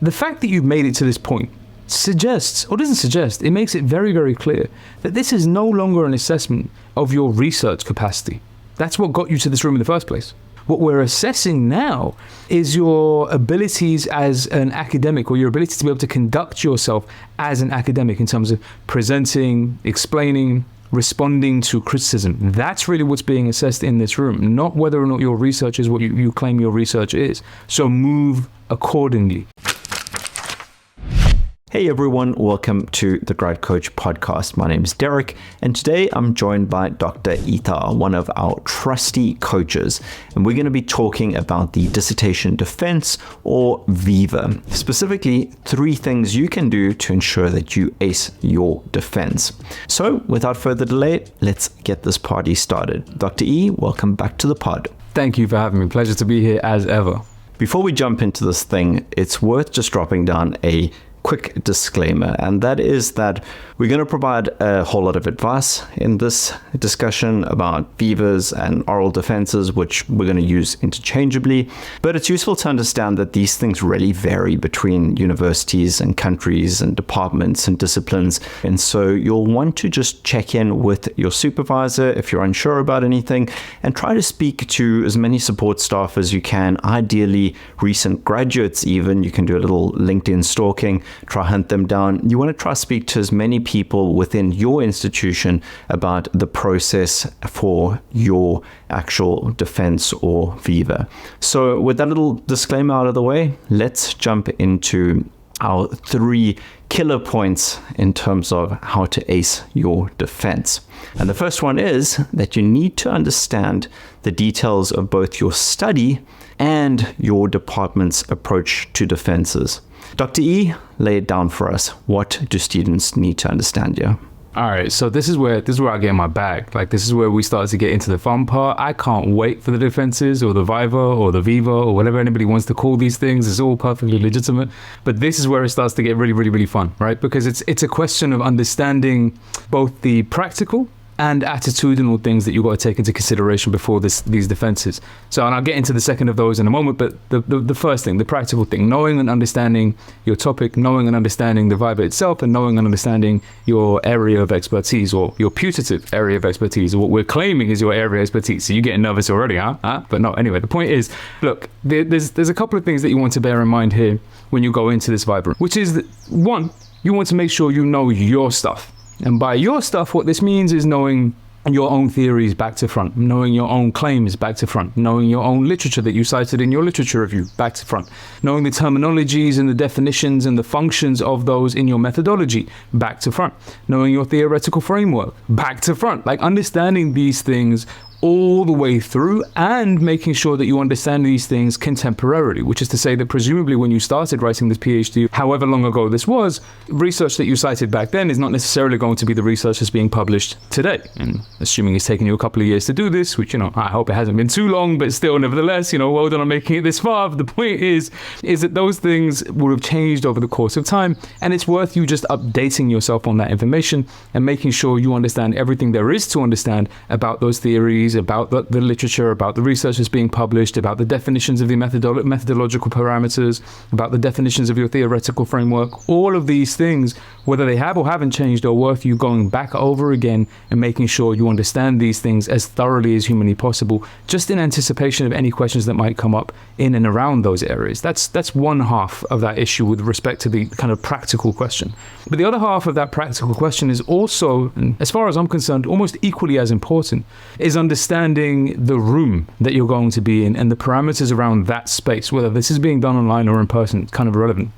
The fact that you've made it to this point it makes it very, very clear that this is no longer an assessment of your research capacity. That's what got you to this room in the first place. What we're assessing now is your abilities as an academic, or your ability to be able to conduct yourself as an academic in terms of presenting, explaining, responding to criticism. That's really what's being assessed in this room, not whether or not your research is what you claim your research is. So move accordingly. Hey everyone, welcome to the Grad Coach Podcast. My name is Derek, and today I'm joined by Dr. Ethar, one of our trusty coaches, and we're going to be talking about the dissertation defense, or Viva. Specifically, 3 things you can do to ensure that you ace your defense. So, without further delay, let's get this party started. Dr. E, welcome back to the pod. Thank you for having me. Pleasure to be here as ever. Before we jump into this thing, it's worth just dropping down a quick disclaimer, and that is that we're going to provide a whole lot of advice in this discussion about Vivas and oral defenses, which we're going to use interchangeably. But it's useful to understand that these things really vary between universities and countries and departments and disciplines. And so you'll want to just check in with your supervisor if you're unsure about anything, and try to speak to as many support staff as you can, ideally recent graduates even. You can do a little LinkedIn stalking, try hunt them down. You want to try to speak to as many people within your institution about the process for your actual defense or Viva. So with that little disclaimer out of the way, let's jump into our 3 killer points in terms of how to ace your defense. And the first one is that you need to understand the details of both your study and your department's approach to defenses. Dr. E, lay it down for us. What do students need to understand here? All right, so this is where I get in my bag. Like, this is where we start to get into the fun part. I can't wait for the defenses or the Viva or the Viva or whatever anybody wants to call these things. It's all perfectly legitimate. But this is where it starts to get really, really, really fun, right? Because it's a question of understanding both the practical and attitudinal things that you've got to take into consideration before these defenses. So, and I'll get into the second of those in a moment, but the first thing, the practical thing, knowing and understanding your topic, knowing and understanding the Viva itself, and knowing and understanding your area of expertise, or your putative area of expertise, or what we're claiming is your area of expertise. So you're getting nervous already, huh? But no, anyway, the point is, look, there's a couple of things that you want to bear in mind here when you go into this Viva, which is that, one, you want to make sure you know your stuff. And by your stuff, what this means is knowing your own theories back to front, knowing your own claims back to front, knowing your own literature that you cited in your literature review back to front, knowing the terminologies and the definitions and the functions of those in your methodology back to front, knowing your theoretical framework back to front, like understanding these things all the way through, and making sure that you understand these things contemporarily, which is to say that presumably when you started writing this PhD, however long ago this was, research that you cited back then is not necessarily going to be the research that's being published today. And assuming it's taken you a couple of years to do this, which, I hope it hasn't been too long, but still, nevertheless, well done on making it this far. The point is that those things would have changed over the course of time, and it's worth you just updating yourself on that information and making sure you understand everything there is to understand about those theories, about the literature, about the research that's being published, about the definitions of the methodological parameters, about the definitions of your theoretical framework. All of these things, whether they have or haven't changed, are worth you going back over again and making sure you understand these things as thoroughly as humanly possible, just in anticipation of any questions that might come up in and around those areas. That's one half of that issue with respect to the kind of practical question. But the other half of that practical question is also, as far as I'm concerned, almost equally as important, is understanding the room that you're going to be in and the parameters around that space, whether this is being done online or in person, kind of irrelevant.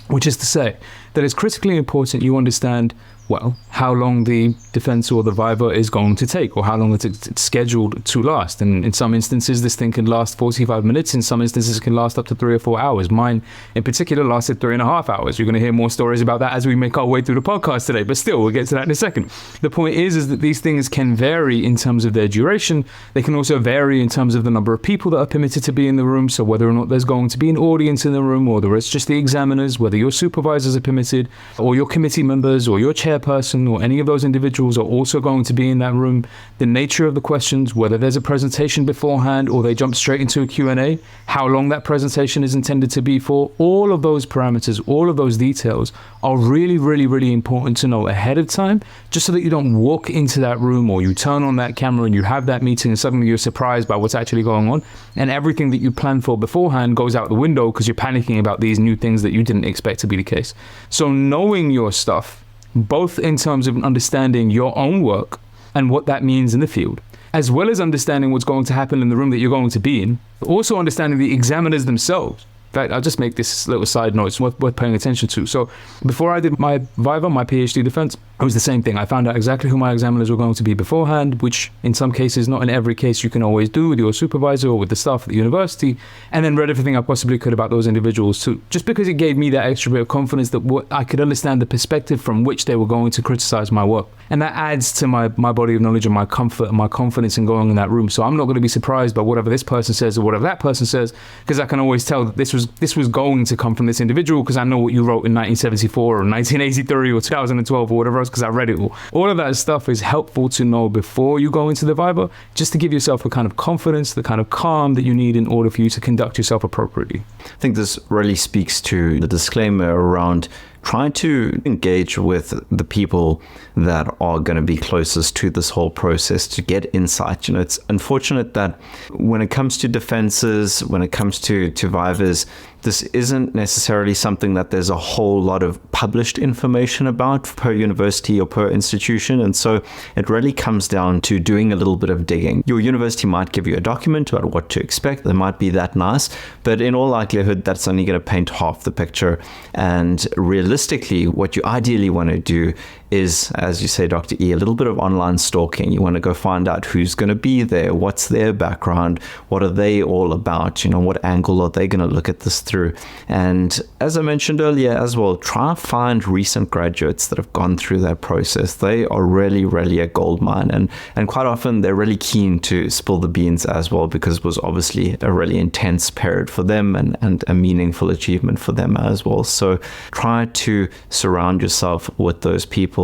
Which is to say that it's critically important you understand, well, how long the defense or the Viva is going to take, or how long it's scheduled to last. And in some instances, this thing can last 45 minutes. In some instances, it can last up to 3 or 4 hours. Mine, in particular, lasted 3.5 hours. You're going to hear more stories about that as we make our way through the podcast today. But still, we'll get to that in a second. The point is that these things can vary in terms of their duration. They can also vary in terms of the number of people that are permitted to be in the room. So whether or not there's going to be an audience in the room, or whether it's just the examiners, whether your supervisors are permitted, or your committee members, or your chair that person or any of those individuals are also going to be in that room, the nature of the questions, whether there's a presentation beforehand or they jump straight into a Q&A, how long that presentation is intended to be for, all of those parameters, all of those details are really, really, really important to know ahead of time, just so that you don't walk into that room or you turn on that camera and you have that meeting and suddenly you're surprised by what's actually going on and everything that you planned for beforehand goes out the window because you're panicking about these new things that you didn't expect to be the case. So knowing your stuff, both in terms of understanding your own work and what that means in the field, as well as understanding what's going to happen in the room that you're going to be in, also understanding the examiners themselves. In fact, I'll just make this little side note, it's worth paying attention to. So before I did my Viva, my PhD defense, it was the same thing. I found out exactly who my examiners were going to be beforehand, which in some cases, not in every case, you can always do with your supervisor or with the staff at the university, and then read everything I possibly could about those individuals too, just because it gave me that extra bit of confidence that I could understand the perspective from which they were going to criticize my work. And that adds to my body of knowledge and my comfort and my confidence in going in that room. So I'm not going to be surprised by whatever this person says or whatever that person says, because I can always tell that this was going to come from this individual because I know what you wrote in 1974 or 1983 or 2012 or whatever else because I read it all. All of that stuff is helpful to know before you go into the Viva, just to give yourself the kind of confidence, the kind of calm that you need in order for you to conduct yourself appropriately. I think this really speaks to the disclaimer around trying to engage with the people that are going to be closest to this whole process to get insight. You know, it's unfortunate that when it comes to defenses, when it comes to Vivas, this isn't necessarily something that there's a whole lot of published information about per university or per institution. And so it really comes down to doing a little bit of digging. Your university might give you a document about what to expect. They might be that nice, but in all likelihood, that's only going to paint half the picture. And realistically, what you ideally want to do is, as you say, Dr. E, a little bit of online stalking. You want to go find out who's going to be there, what's their background, what are they all about, you know, what angle are they going to look at this through. And as I mentioned earlier as well, try and find recent graduates that have gone through that process. They are really, really a gold mine. And quite often they're really keen to spill the beans as well, because it was obviously a really intense period for them and a meaningful achievement for them as well. So try to surround yourself with those people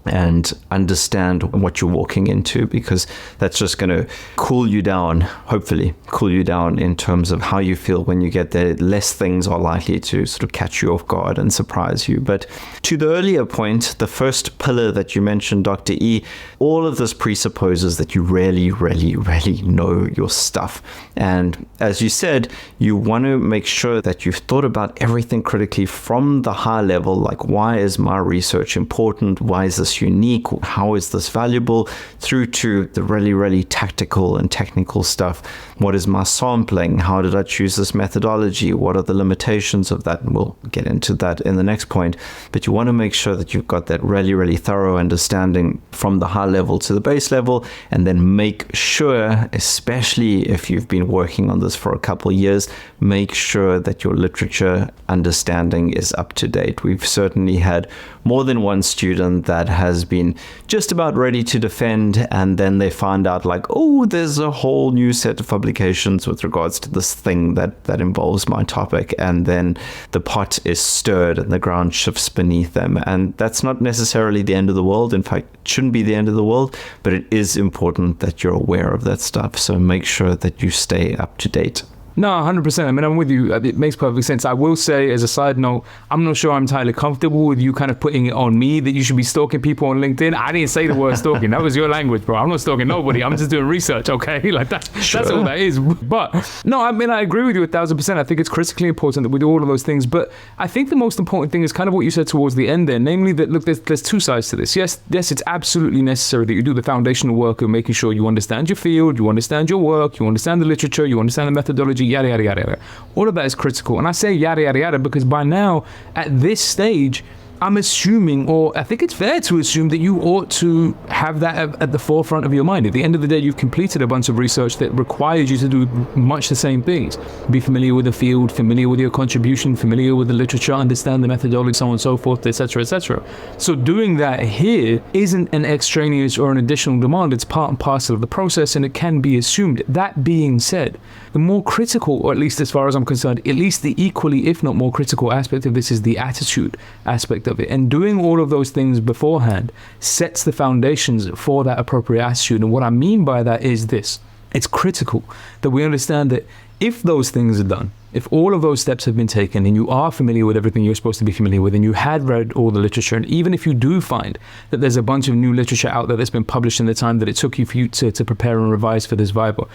and understand what you're walking into, because that's just going to cool you down, hopefully cool you down in terms of how you feel when you get there. Less things are likely to sort of catch you off guard and surprise you. But to the earlier point, the first pillar that you mentioned, Dr. E, all of this presupposes that you really, really, really know your stuff. And as you said, you want to make sure that you've thought about everything critically from the high level, like why is my research important? Why is this unique? How is this valuable? Through to the really, really tactical and technical stuff. What is my sampling? How did I choose this methodology? What are the limitations of that? And we'll get into that in the next point. But you want to make sure that you've got that really, really thorough understanding from the high level to the base level, and then make sure, especially if you've been working on this for a couple of years, make sure that your literature understanding is up to date. We've certainly had more than one student that has been just about ready to defend, and then they find out like, oh, there's a whole new set of publications with regards to this thing that involves my topic, and then the pot is stirred and the ground shifts beneath them. And that's not necessarily the end of the world. In fact, it shouldn't be the end of the world, but it is important that you're aware of that stuff. So make sure that you stay up to date. No, 100%. I mean, I'm with you. It makes perfect sense. I will say, as a side note, I'm not sure I'm entirely comfortable with you kind of putting it on me that you should be stalking people on LinkedIn. I didn't say the word stalking. That was your language, bro. I'm not stalking nobody. I'm just doing research, okay? Like that's all that is. But no, I mean, I agree with you 1,000%. I think it's critically important that we do all of those things. But I think the most important thing is kind of what you said towards the end there, namely that, look, there's two sides to this. Yes, it's absolutely necessary that you do the foundational work of making sure you understand your field, you understand your work, you understand the literature, you understand the methodology, yada, yada, yada, yada. All of that is critical. And I say yada, yada, yada because by now, at this stage, I'm assuming, or I think it's fair to assume, that you ought to have that at the forefront of your mind. At the end of the day, you've completed a bunch of research that requires you to do much the same things. Be familiar with the field, familiar with your contribution, familiar with the literature, understand the methodology, so on and so forth, etc., etc. So doing that here isn't an extraneous or an additional demand. It's part and parcel of the process, and it can be assumed. That being said, the more critical, or at least as far as I'm concerned, at least the equally, if not more critical aspect of this is the attitude aspect of of it. And doing all of those things beforehand sets the foundations for that appropriate attitude. And what I mean by that is this. It's critical that we understand that if those things are done, if all of those steps have been taken and you are familiar with everything you're supposed to be familiar with and you had read all the literature, and even if you do find that there's a bunch of new literature out there that's been published in the time that it took you to prepare and revise for this Viva,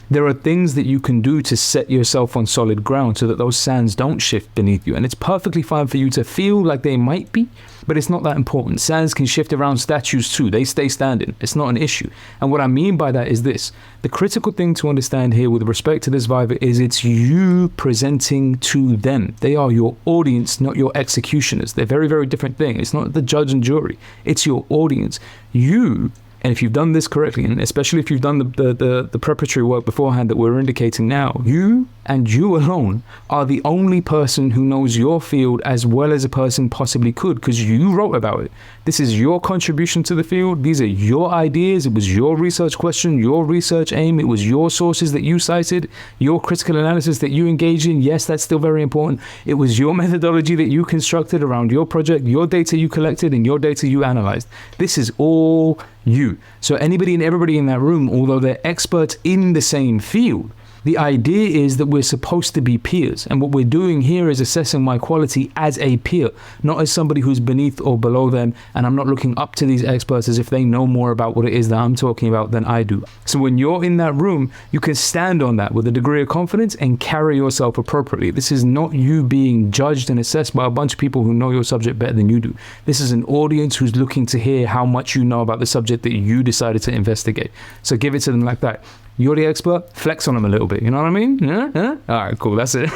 there are things that you can do to set yourself on solid ground so that those sands don't shift beneath you. And it's perfectly fine for you to feel like they might be, but it's not that important. Sands can shift around statues too. They stay standing. It's not an issue. And what I mean by that is this. The critical thing to understand here with respect to this Viva is it's you presenting to them. They are your audience, not your executioners. They're very, very different things. It's not the judge and jury. It's your audience. You, and if you've done this correctly, and especially if you've done the preparatory work beforehand that we're indicating now, you and you alone are the only person who knows your field as well as a person possibly could, because you wrote about it. This is your contribution to the field. These are your ideas. It was your research question, your research aim. It was your sources that you cited, your critical analysis that you engaged in. Yes, that's still very important. It was your methodology that you constructed around your project, your data you collected, and your data you analyzed. This is all you. So anybody and everybody in that room, although they're experts in the same field, the idea is that we're supposed to be peers. And what we're doing here is assessing my quality as a peer, not as somebody who's beneath or below them. And I'm not looking up to these experts as if they know more about what it is that I'm talking about than I do. So when you're in that room, you can stand on that with a degree of confidence and carry yourself appropriately. This is not you being judged and assessed by a bunch of people who know your subject better than you do. This is an audience who's looking to hear how much you know about the subject that you decided to investigate. So give it to them like that. You're the expert, flex on them a little bit. You know what I mean? Yeah? All right, cool. That's it.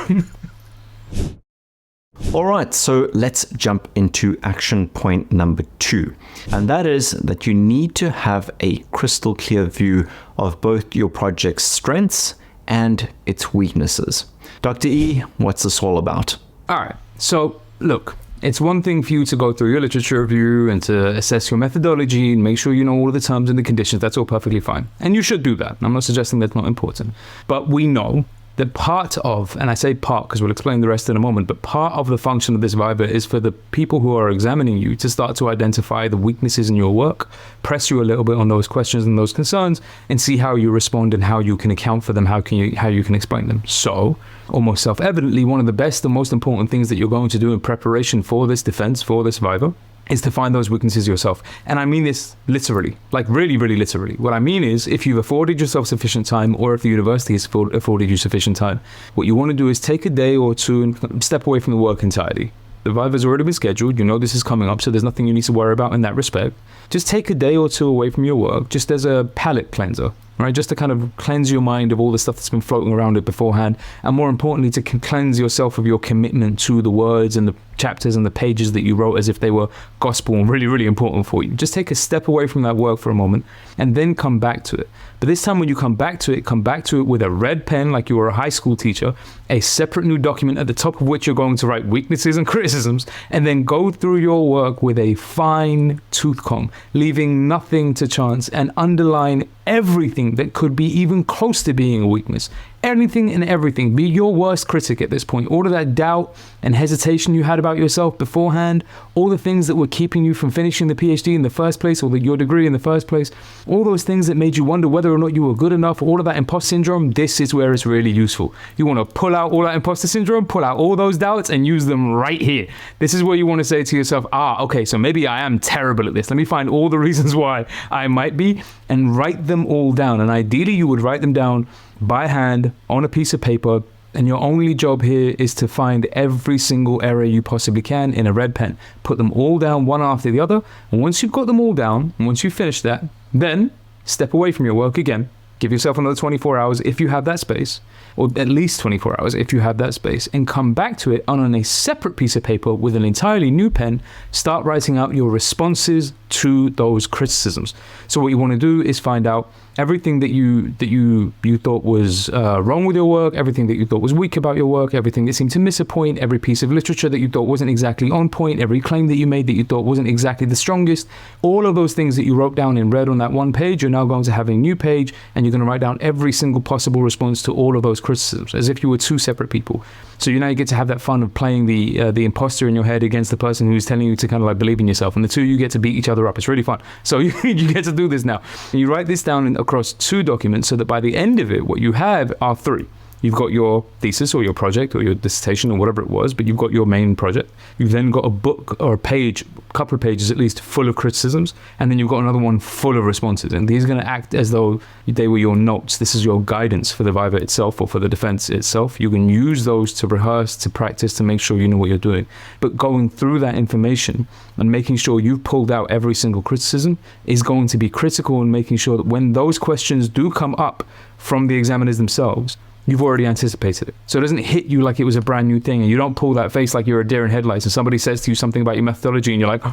All right, so let's jump into action point number 2. And that is that you need to have a crystal clear view of both your project's strengths and its weaknesses. Dr. E, what's this all about? All right, so look. It's one thing for you to go through your literature review and to assess your methodology and make sure you know all of the terms and the conditions. That's all perfectly fine. And you should do that. I'm not suggesting that's not important. But we know that part of, and I say part because we'll explain the rest in a moment, but part of the function of this Viva is for the people who are examining you to start to identify the weaknesses in your work, press you a little bit on those questions and those concerns, and see how you respond and how you can account for them, how you can explain them. So, almost self-evidently, one of the best and most important things that you're going to do in preparation for this defense, for this Viva, is to find those weaknesses yourself. And I mean this literally, like really, really literally. What I mean is, if you've afforded yourself sufficient time, or if the university has afforded you sufficient time, what you want to do is take a day or two and step away from the work entirely. The Viva's already been scheduled. You know this is coming up, so there's nothing you need to worry about in that respect. Just take a day or two away from your work, just as a palate cleanser, right? Just to kind of cleanse your mind of all the stuff that's been floating around it beforehand. And more importantly, to cleanse yourself of your commitment to the words and the chapters and the pages that you wrote as if they were gospel and really, really important for you. Just take a step away from that work for a moment and then come back to it. But this time when you come back to it with a red pen like you were a high school teacher, a separate new document at the top of which you're going to write weaknesses and criticisms, and then go through your work with a fine tooth comb, leaving nothing to chance, and underline everything that could be even close to being a weakness. Anything and everything. Be your worst critic at this point. All of that doubt and hesitation you had about yourself beforehand, all the things that were keeping you from finishing the PhD in the first place, or your degree in the first place, all those things that made you wonder whether or not you were good enough, all of that imposter syndrome, this is where it's really useful. You want to pull out all that imposter syndrome, pull out all those doubts, and use them right here. This is where you want to say to yourself, okay, so maybe I am terrible at this. Let me find all the reasons why I might be, and write them all down. And ideally, you would write them down by hand on a piece of paper, and your only job here is to find every single error you possibly can in a red pen. Put them all down one after the other, and once you've got them all down, and once you've finished that, then step away from your work again. Give yourself another 24 hours if you have that space, or at least 24 hours if you have that space, and come back to it on a separate piece of paper with an entirely new pen. Start writing out your responses to those criticisms. So what you want to do is find out everything that you thought was wrong with your work, everything that you thought was weak about your work, everything that seemed to miss a point, every piece of literature that you thought wasn't exactly on point, every claim that you made that you thought wasn't exactly the strongest. All of those things that you wrote down in red on that one page, you're now going to have a new page, and you're you're going to write down every single possible response to all of those criticisms, as if you were two separate people. So you get to have that fun of playing the imposter in your head against the person who's telling you to kind of like believe in yourself, and the two you get to beat each other up. It's really fun. So you get to do this now. And you write this down across 2 documents, so that by the end of it, what you have are 3. You've got your thesis or your project or your dissertation or whatever it was, but you've got your main project. You've then got a book or a page, a couple of pages at least, full of criticisms, and then you've got another one full of responses. And these are going to act as though they were your notes. This is your guidance for the Viva itself or for the defense itself. You can use those to rehearse, to practice, to make sure you know what you're doing. But going through that information and making sure you've pulled out every single criticism is going to be critical in making sure that when those questions do come up from the examiners themselves, you've already anticipated it. So it doesn't hit you like it was a brand new thing, and you don't pull that face like you're a deer in headlights and somebody says to you something about your methodology and you're like,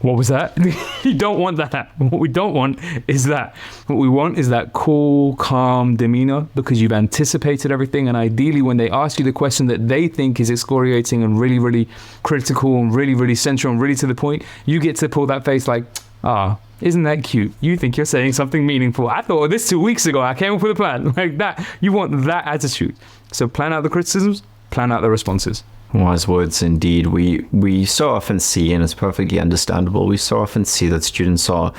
what was that? You don't want that. What we don't want is that. What we want is that cool, calm demeanor, because you've anticipated everything. And ideally, when they ask you the question that they think is excoriating and really, really critical and really, really central and really to the point, you get to pull that face like, isn't that cute? You think you're saying something meaningful. I thought of this 2 weeks ago. I came up with a plan like that. You want that attitude. So plan out the criticisms, plan out the responses. Wise words indeed. We so often see, and it's perfectly understandable, we so often see that students are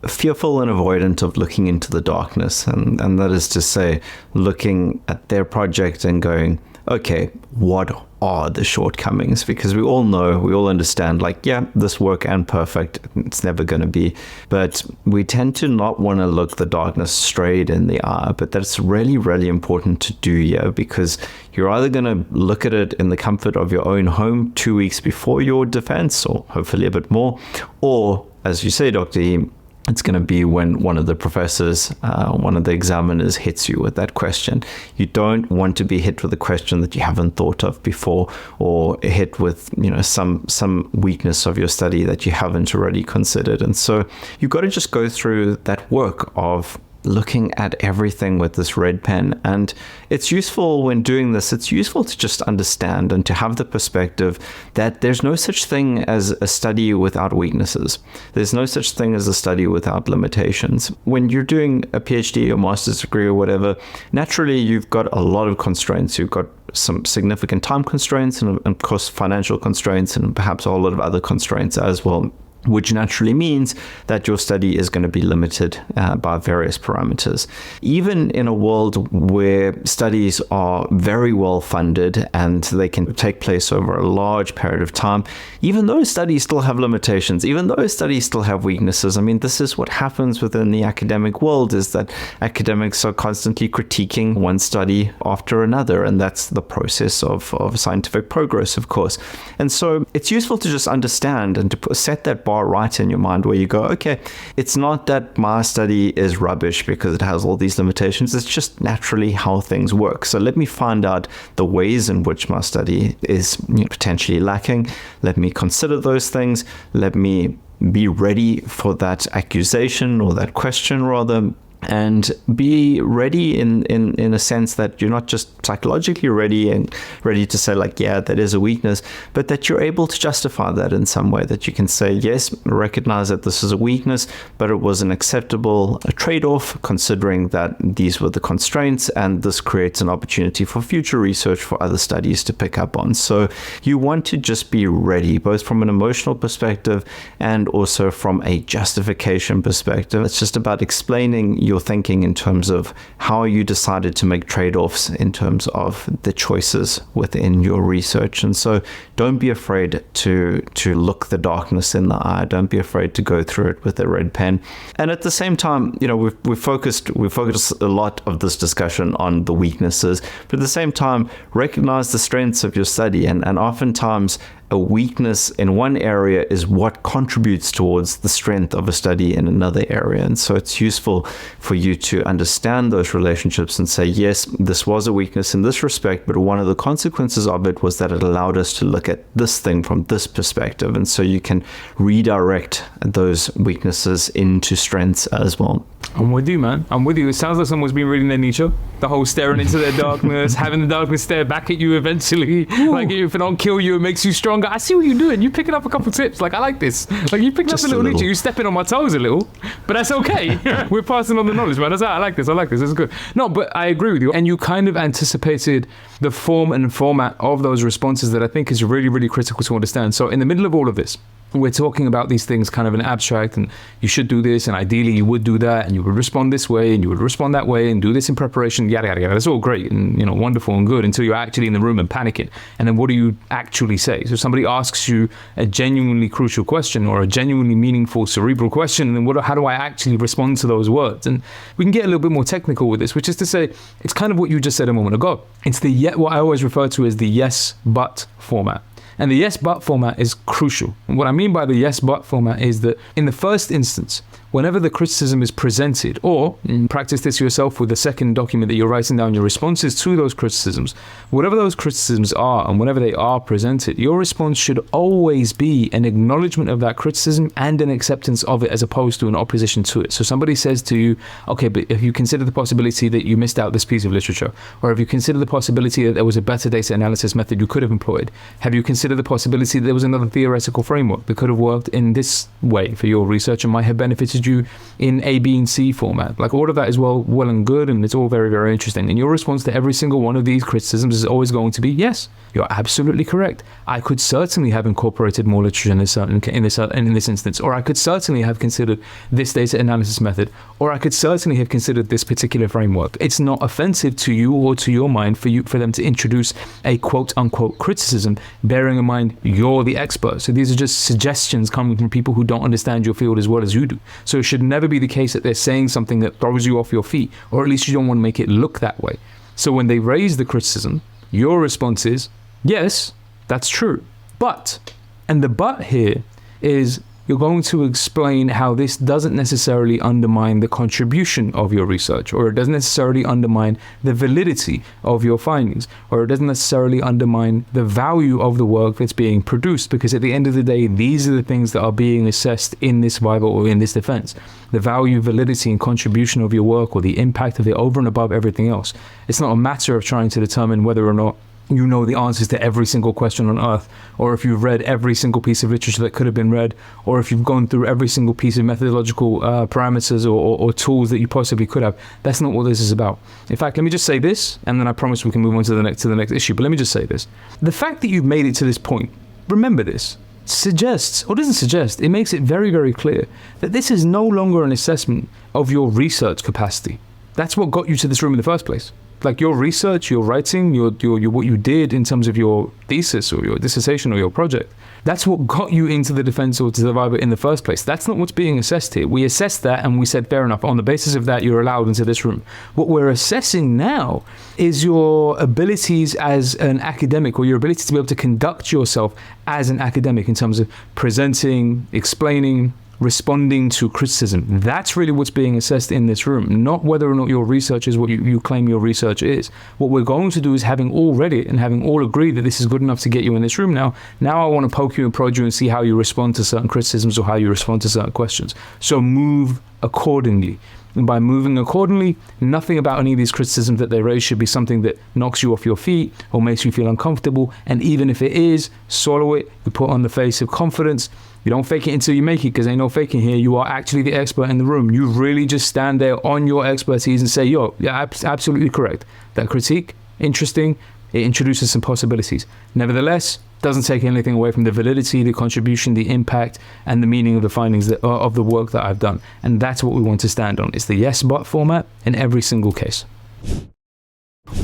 fearful and avoidant of looking into the darkness. And that is to say, looking at their project and going, okay, what are the shortcomings? Because we all know, we all understand, like, yeah, this work ain't perfect. It's never going to be. But we tend to not want to look the darkness straight in the eye. But that's really, really important to do here, because you're either going to look at it in the comfort of your own home 2 weeks before your defense, or hopefully a bit more, or, as you say, Dr. E, it's going to be when one of the professors, one of the examiners hits you with that question. You don't want to be hit with a question that you haven't thought of before, or hit with, some weakness of your study that you haven't already considered. And so you've got to just go through that work of looking at everything with this red pen. And it's useful when doing this, it's useful to just understand and to have the perspective that there's no such thing as a study without weaknesses. There's no such thing as a study without limitations. When you're doing a PhD or master's degree or whatever, naturally you've got a lot of constraints. You've got some significant time constraints and of course financial constraints and perhaps a whole lot of other constraints as well, which naturally means that your study is going to be limited by various parameters. Even in a world where studies are very well funded and they can take place over a large period of time, even those studies still have limitations, even those studies still have weaknesses. I mean, this is what happens within the academic world, is that academics are constantly critiquing one study after another, and that's the process of scientific progress, of course. And so it's useful to just understand and to set that bar right in your mind where you go, okay, it's not that my study is rubbish because it has all these limitations. It's just naturally how things work. So let me find out the ways in which my study is potentially lacking. Let me consider those things. Let me be ready for that accusation or that question rather, and be ready in a sense that you're not just psychologically ready and ready to say like, yeah, that is a weakness, but that you're able to justify that in some way, that you can say, yes, recognize that this is a weakness, but it was an acceptable trade-off considering that these were the constraints, and this creates an opportunity for future research for other studies to pick up on. So you want to just be ready, both from an emotional perspective and also from a justification perspective. It's just about explaining your thinking in terms of how you decided to make trade-offs in terms of the choices within your research. And so don't be afraid to look the darkness in the eye. Don't be afraid to go through it with a red pen. And at the same time, we've focused a lot of this discussion on the weaknesses, but at the same time, recognize the strengths of your study. And oftentimes a weakness in one area is what contributes towards the strength of a study in another area. And so it's useful for you to understand those relationships and say, yes, this was a weakness in this respect, but one of the consequences of it was that it allowed us to look at this thing from this perspective. And so you can redirect those weaknesses into strengths as well. I'm with you, man. I'm with you. It sounds like someone's been reading their Nietzsche. The whole staring into their darkness, having the darkness stare back at you eventually. Like if it don't kill you, it makes you stronger. one guy, I see what you're doing. You're picking up a couple tips. Like, I like this. Like, you picking up a little niche. You're stepping on my toes a little, but that's okay. We're passing on the knowledge, man. I like this. This is good. No, but I agree with you. And you kind of anticipated the form and format of those responses that I think is really, really critical to understand. So in the middle of all of this, we're talking about these things kind of in abstract, and you should do this, and ideally you would do that, and you would respond this way, and you would respond that way, and do this in preparation, yada, yada, yada. That's all great and, wonderful and good until you're actually in the room and panicking. And then what do you actually say? So somebody asks you a genuinely crucial question or a genuinely meaningful cerebral question, and then how do I actually respond to those words? And we can get a little bit more technical with this, which is to say, it's kind of what you just said a moment ago. It's what I always refer to as the yes, but format. And the yes, but format is crucial. And what I mean by the yes, but format is that in the first instance, whenever the criticism is presented, or practice this yourself with the second document that you're writing down your responses to those criticisms, whatever those criticisms are and whenever they are presented, your response should always be an acknowledgement of that criticism and an acceptance of it as opposed to an opposition to it. So somebody says to you, okay, but if you consider the possibility that you missed out this piece of literature, or if you consider the possibility that there was a better data analysis method you could have employed, have you considered the possibility that there was another theoretical framework that could have worked in this way for your research and might have benefited you in A, B, and C format? Like, all of that is well and good, and it's all very, very interesting. And your response to every single one of these criticisms is always going to be, yes, you're absolutely correct. I could certainly have incorporated more literature in this instance, or I could certainly have considered this data analysis method, or I could certainly have considered this particular framework. It's not offensive to you or to your mind for them to introduce a quote unquote criticism, bearing in mind you're the expert. So these are just suggestions coming from people who don't understand your field as well as you do. So it should never be the case that they're saying something that throws you off your feet, or at least you don't want to make it look that way. So when they raise the criticism, your response is, yes, that's true. But, and the but here is, you're going to explain how this doesn't necessarily undermine the contribution of your research, or it doesn't necessarily undermine the validity of your findings, or it doesn't necessarily undermine the value of the work that's being produced, because at the end of the day, these are the things that are being assessed in this Viva or in this defense. The value, validity, and contribution of your work, or the impact of it over and above everything else. It's not a matter of trying to determine whether or not you know the answers to every single question on earth, or if you've read every single piece of literature that could have been read, or if you've gone through every single piece of methodological parameters or tools that you possibly could have. That's not what this is about. In fact, let me just say this, and then I promise we can move on to the next issue. But let me just say this. The fact that you've made it to this point, remember this, suggests, or doesn't suggest, it makes it very, very clear that this is no longer an assessment of your research capacity. That's what got you to this room in the first place. Like, your research, your writing, your what you did in terms of your thesis or your dissertation or your project, that's what got you into the defense or to the Viva in the first place. That's not what's being assessed here. We assessed that and we said, fair enough, on the basis of that, you're allowed into this room. What we're assessing now is your abilities as an academic, or your ability to be able to conduct yourself as an academic in terms of presenting, explaining, responding to criticism. That's really what's being assessed in this room, not whether or not your research is what you claim your research is. What we're going to do is, having all read it and having all agreed that this is good enough to get you in this room now I want to poke you and prod you and see how you respond to certain criticisms or how you respond to certain questions. So move accordingly. And by moving accordingly, nothing about any of these criticisms that they raise should be something that knocks you off your feet or makes you feel uncomfortable. And even if it is, swallow it. You put on the face of confidence. You don't fake it until you make it, because ain't no faking here. You are actually the expert in the room. You really just stand there on your expertise and say, yo, yeah, absolutely correct. That critique, interesting. It introduces some possibilities. Nevertheless, doesn't take anything away from the validity, the contribution, the impact, and the meaning of the findings of the work that I've done. And that's what we want to stand on. It's the yes, but format in every single case.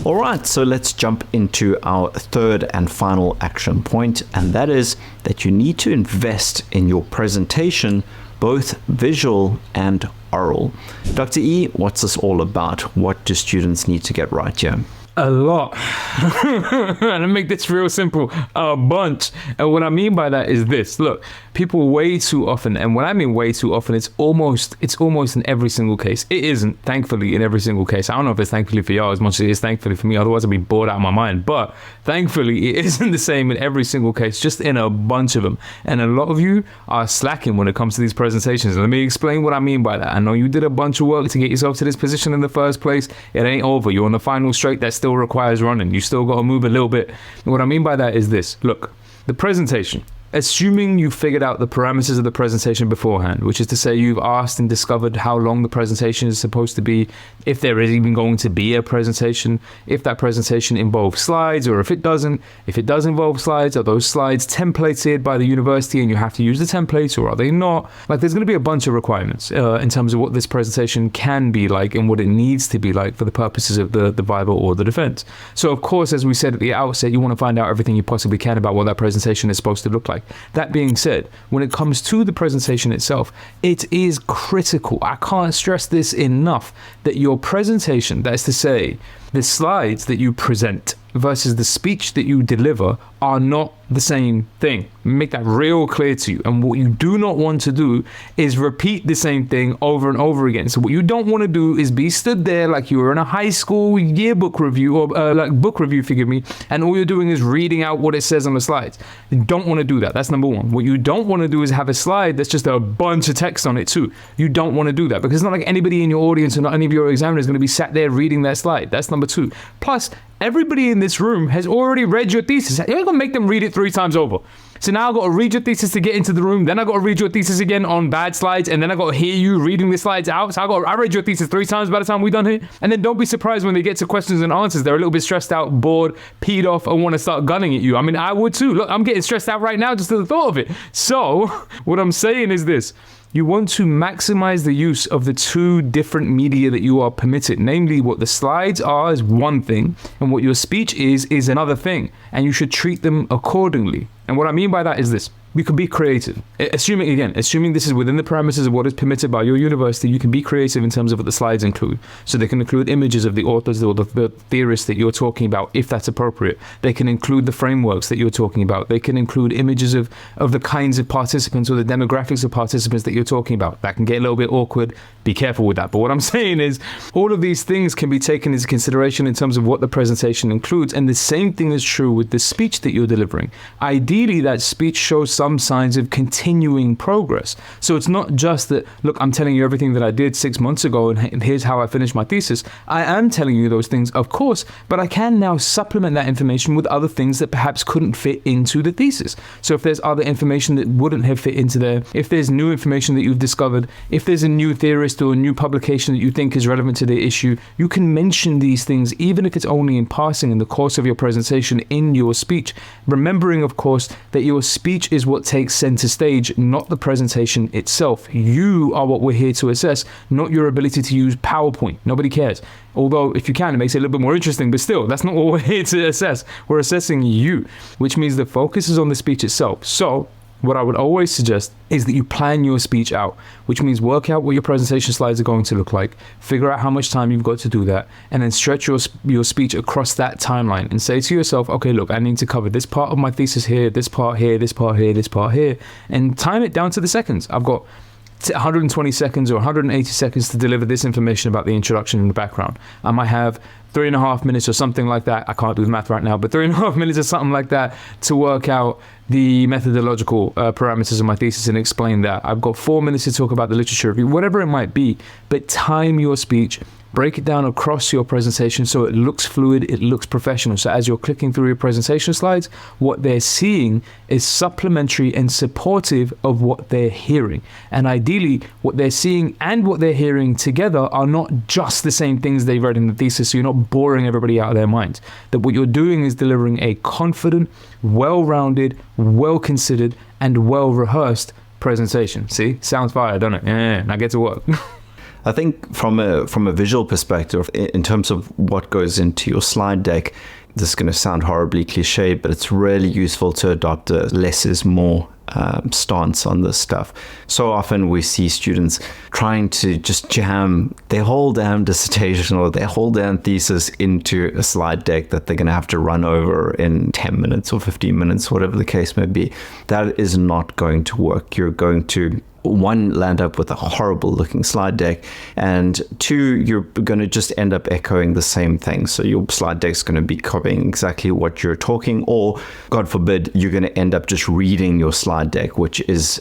All right, so let's jump into our third and final action point, and that is that you need to invest in your presentation, both visual and oral. Dr. E, what's this all about? What do students need to get right here? A lot. And to make this real simple, a bunch. And what I mean by that is this. Look, people way too often, and when I mean way too often, it's almost in every single case. It isn't, thankfully, in every single case. I don't know if it's thankfully for y'all as much as it is thankfully for me. Otherwise, I'd be bored out of my mind. But thankfully, it isn't the same in every single case, just in a bunch of them. And a lot of you are slacking when it comes to these presentations. Let me explain what I mean by that. I know you did a bunch of work to get yourself to this position in the first place. It ain't over. You're on the final straight. That still requires running. You still got to move a little bit. And what I mean by that is this. Look, The presentation. Assuming you figured out the parameters of the presentation beforehand, which is to say you've asked and discovered how long the presentation is supposed to be, if there is even going to be a presentation, if that presentation involves slides or if it doesn't. If it does involve slides, are those slides templated by the university and you have to use the templates, or are they not? Like, there's going to be a bunch of requirements in terms of what this presentation can be like and what it needs to be like for the purposes of the Viva or the defense. So of course, as we said at the outset, you want to find out everything you possibly can about what that presentation is supposed to look like. That being said, when it comes to the presentation itself, it is critical. I can't stress this enough, that your presentation, that is to say, the slides that you present versus the speech that you deliver, are not the same thing. Make that real clear to you. And what you do not want to do is repeat the same thing over and over again. So what you don't want to do is be stood there like you were in a high school yearbook review, or like book review, forgive me, and all you're doing is reading out what it says on the slides. You don't want to do that. That's number one. What you don't want to do is have a slide that's just a bunch of text on it too. You don't want to do that, because it's not like anybody in your audience or not any of your examiners is going to be sat there reading that slide. That's number two. Plus, everybody in this room has already read your thesis. You're going to make them read it 3 times over. So now I've got to read your thesis to get into the room. Then I've got to read your thesis again on bad slides. And then I've got to hear you reading the slides out. So I read your thesis 3 times by the time we're done here. And then don't be surprised when they get to questions and answers. They're a little bit stressed out, bored, peed off, and want to start gunning at you. I mean, I would too. Look, I'm getting stressed out right now just at the thought of it. So what I'm saying is this. You want to maximize the use of the 2 different media that you are permitted. Namely, what the slides are is one thing, and what your speech is another thing. And you should treat them accordingly. And what I mean by that is this. You can be creative. Assuming this is within the parameters of what is permitted by your university, you can be creative in terms of what the slides include. So they can include images of the authors or the theorists that you're talking about, if that's appropriate. They can include the frameworks that you're talking about. They can include images of the kinds of participants or the demographics of participants that you're talking about. That can get a little bit awkward. Be careful with that. But what I'm saying is, all of these things can be taken into consideration in terms of what the presentation includes. And the same thing is true with the speech that you're delivering. Ideally, that speech shows some signs of continuing progress. So it's not just that, look, I'm telling you everything that I did 6 months ago and here's how I finished my thesis. I am telling you those things, of course, but I can now supplement that information with other things that perhaps couldn't fit into the thesis. So if there's other information that wouldn't have fit into there, if there's new information that you've discovered, if there's a new theorist or a new publication that you think is relevant to the issue, you can mention these things, even if it's only in passing in the course of your presentation in your speech. Remembering, of course, that your speech is what takes center stage, not the presentation itself. You are what we're here to assess, not your ability to use PowerPoint. Nobody cares. Although, if you can, it makes it a little bit more interesting, but still, that's not what we're here to assess. We're assessing you, which means the focus is on the speech itself. So, what I would always suggest is that you plan your speech out, which means work out what your presentation slides are going to look like, figure out how much time you've got to do that, and then stretch your speech across that timeline and say to yourself, okay, look, I need to cover this part of my thesis here, this part here, this part here, this part here, and time it down to the seconds. I've got 120 seconds or 180 seconds to deliver this information about the introduction and the background. I might have 3.5 minutes or something like that. I can't do the math right now, but 3.5 minutes or something like that to work out the methodological parameters of my thesis and explain that. I've got 4 minutes to talk about the literature review, whatever it might be, but time your speech. Break it down across your presentation so it looks fluid, it looks professional. So as you're clicking through your presentation slides, what they're seeing is supplementary and supportive of what they're hearing. And ideally, what they're seeing and what they're hearing together are not just the same things they read in the thesis, so you're not boring everybody out of their minds. That what you're doing is delivering a confident, well-rounded, well-considered, and well-rehearsed presentation. See? Sounds fire, doesn't it? Yeah, now get to work. I think from a visual perspective, in terms of what goes into your slide deck, this is going to sound horribly cliche, but it's really useful to adopt a less is more stance on this stuff. So often we see students trying to just jam their whole damn dissertation or their whole damn thesis into a slide deck that they're going to have to run over in 10 minutes or 15 minutes, whatever the case may be. That is not going to work. You're going to, 1, land up with a horrible looking slide deck, and 2, you're going to just end up echoing the same thing. So your slide deck's going to be copying exactly what you're talking, or God forbid, you're going to end up just reading your slide deck, which is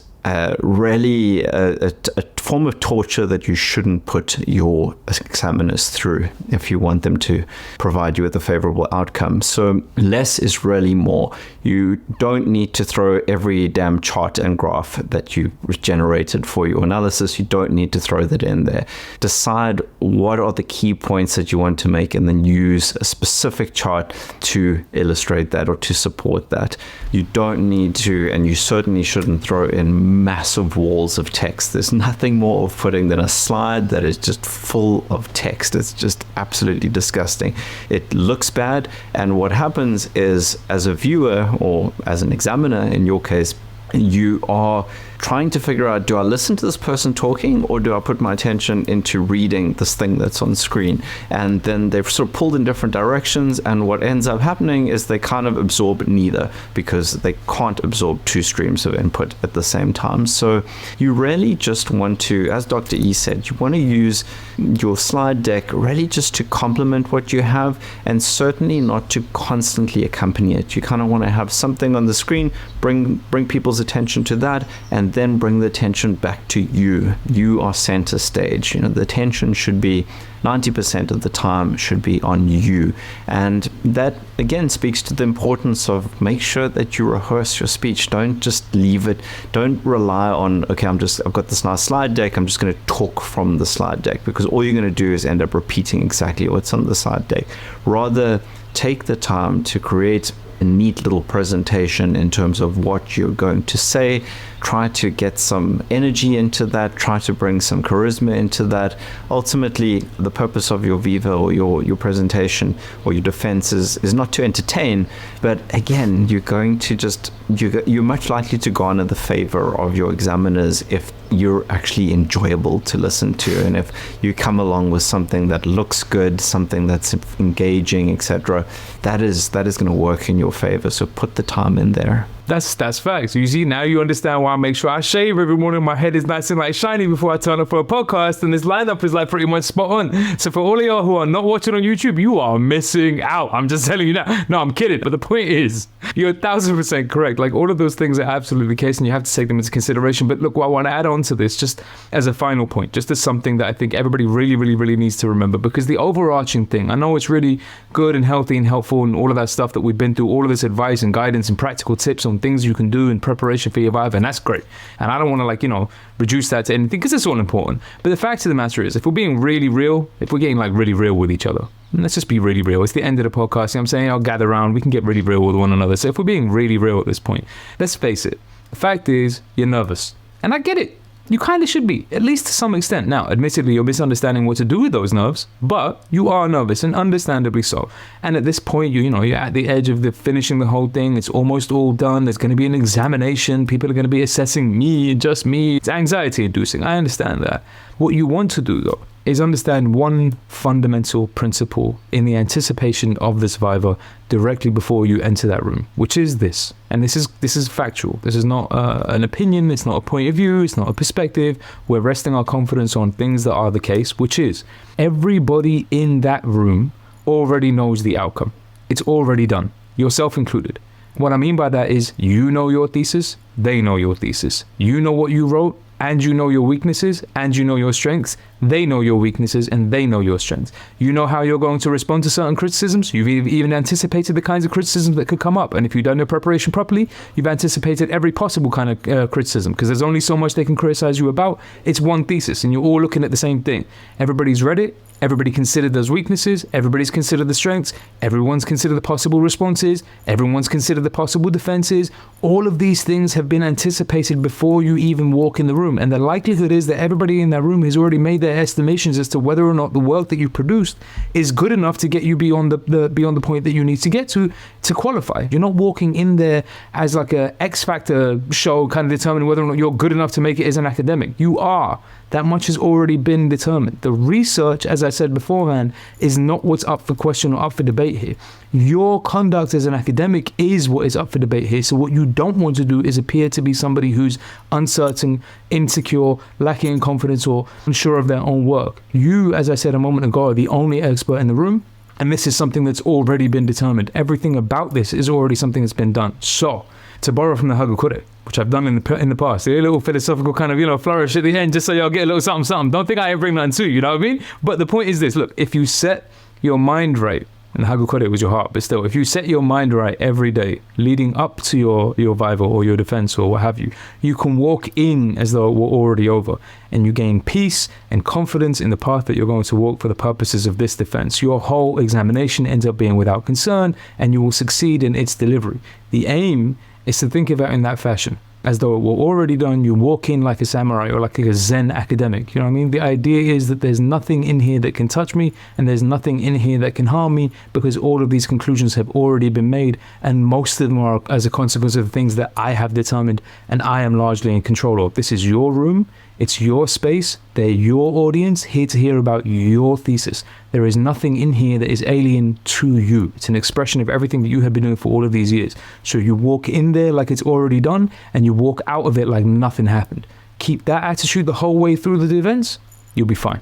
really a form of torture that you shouldn't put your examiners through if you want them to provide you with a favorable outcome. So less is really more. You don't need to throw every damn chart and graph that you generated for your analysis. You don't need to throw that in there. Decide what are the key points that you want to make, and then use a specific chart to illustrate that or to support that. You don't need to, and you certainly shouldn't throw in massive walls of text. There's nothing more off-putting than a slide that is just full of text. It's just absolutely disgusting. It looks bad, and what happens is, as a viewer or as an examiner in your case, you are trying to figure out, do I listen to this person talking, or do I put my attention into reading this thing that's on screen? And then they've sort of pulled in different directions, and what ends up happening is they kind of absorb neither, because they can't absorb two streams of input at the same time. So you really just want to, as Dr. E said, you want to use your slide deck really just to complement what you have, and certainly not to constantly accompany it. You kind of want to have something on the screen, bring people's attention to that, and then bring the attention back to you. You are center stage. The attention should be 90% of the time should be on you. And that again speaks to the importance of make sure that you rehearse your speech. Don't just leave it. Don't rely on, okay, I've got this nice slide deck, I'm just going to talk from the slide deck, because all you're going to do is end up repeating exactly what's on the slide deck. Rather, take the time to create a neat little presentation in terms of what you're going to say. Try to get some energy into that. Try to bring some charisma into that. Ultimately, the purpose of your Viva or your presentation or your defense is not to entertain, but again, you're much likely to garner the favor of your examiners if you're actually enjoyable to listen to, and if you come along with something that looks good, something that's engaging, etc. That is going to work in your favor. So put the time in there. That's facts. You see, now you understand why I make sure I shave every morning. My head is nice and like shiny before I turn up for a podcast, and this lineup is like pretty much spot on. So for all of y'all who are not watching on YouTube, you are missing out. I'm just telling you now. No, I'm kidding. But the point is, you're 1,000% correct. Like, all of those things are absolutely the case, and you have to take them into consideration. But look, what I want to add on to this, just as a final point, just as something that I think everybody really, really, really needs to remember, because the overarching thing, I know it's really good and healthy and helpful and all of that stuff that we've been through, all of this advice and guidance and practical tips on things you can do in preparation for your Viva, and that's great. And I don't want to reduce that to anything, because it's all important. But the fact of the matter is, if we're being really real, if we're getting really real with each other, let's just be really real. It's the end of the podcast. I'm saying I'll gather around. We can get really real with one another. So if we're being really real at this point, let's face it. The fact is, you're nervous. And I get it. You kind of should be, at least to some extent. Now, admittedly, you're misunderstanding what to do with those nerves, but you are nervous, and understandably so. And at this point, you're at the edge of finishing the whole thing. It's almost all done. There's going to be an examination. People are going to be assessing me, just me. It's anxiety inducing. I understand that. What you want to do, though, is understand one fundamental principle in the anticipation of this Viva directly before you enter that room, which is this. And this is factual. This is not an opinion. It's not a point of view. It's not a perspective. We're resting our confidence on things that are the case, which is everybody in that room already knows the outcome. It's already done, yourself included. What I mean by that is, you know your thesis, they know your thesis. You know what you wrote, and you know your weaknesses, and you know your strengths. They know your weaknesses, and they know your strengths. You know how you're going to respond to certain criticisms. You've even anticipated the kinds of criticisms that could come up. And if you've done your preparation properly, you've anticipated every possible kind of criticism, because there's only so much they can criticize you about. It's one thesis, and you're all looking at the same thing. Everybody's read it. Everybody considered those weaknesses. Everybody's considered the strengths. Everyone's considered the possible responses. Everyone's considered the possible defenses. All of these things have been anticipated before you even walk in the room. And the likelihood is that everybody in that room has already made their estimations as to whether or not the work that you produced is good enough to get you beyond the point that you need to get to qualify. You're not walking in there as like a X Factor show, kind of determining whether or not you're good enough to make it as an academic. You are. That much has already been determined. The research, as I said beforehand, is not what's up for question or up for debate here. Your conduct as an academic is what is up for debate here. So what you don't want to do is appear to be somebody who's uncertain, insecure, lacking in confidence, or unsure of their own work. You, as I said a moment ago, are the only expert in the room. And this is something that's already been determined. Everything about this is already something that's been done. So, to borrow from the Hagakure, which I've done in the past. A little philosophical kind of, flourish at the end, just so y'all get a little something. Don't think I ever bring nothing to you, you know what I mean? But the point is this, look, if you set your mind right, and Hagukode was your heart, but still, if you set your mind right every day, leading up to your Viva or your defense or what have you, you can walk in as though it were already over, and you gain peace and confidence in the path that you're going to walk for the purposes of this defense. Your whole examination ends up being without concern, and you will succeed in its delivery. The aim is to think of it in that fashion, as though it were already done. You walk in like a samurai or like a Zen academic. You know what I mean? The idea is that there's nothing in here that can touch me, and there's nothing in here that can harm me, because all of these conclusions have already been made, and most of them are as a consequence of the things that I have determined and I am largely in control of. This is your room. It's your space. They're your audience, here to hear about your thesis. There is nothing in here that is alien to you. It's an expression of everything that you have been doing for all of these years. So you walk in there like it's already done, and you walk out of it like nothing happened. Keep that attitude the whole way through the events, you'll be fine.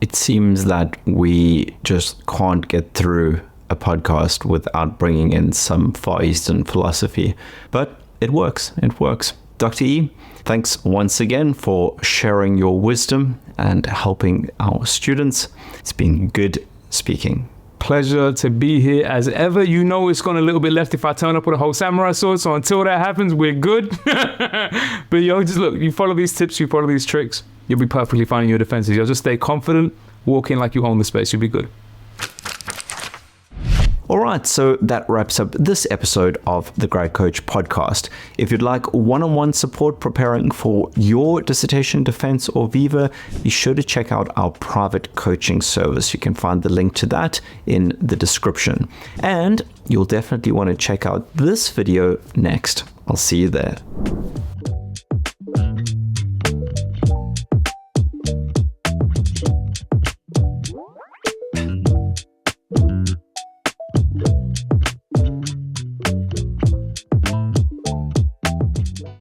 It seems that we just can't get through a podcast without bringing in some Far Eastern philosophy, but it works. It works. Dr. E, thanks once again for sharing your wisdom and helping our students. It's been good speaking. Pleasure to be here as ever. You know it's gone a little bit left if I turn up with a whole samurai sword, so until that happens, we're good. But just look, you follow these tips, you follow these tricks, you'll be perfectly fine in your defenses. You'll just stay confident, walk in like you own the space, you'll be good. All right, so that wraps up this episode of the Grad Coach Podcast. If you'd like one-on-one support preparing for your dissertation, defense, or Viva, be sure to check out our private coaching service. You can find the link to that in the description. And you'll definitely want to check out this video next. I'll see you there.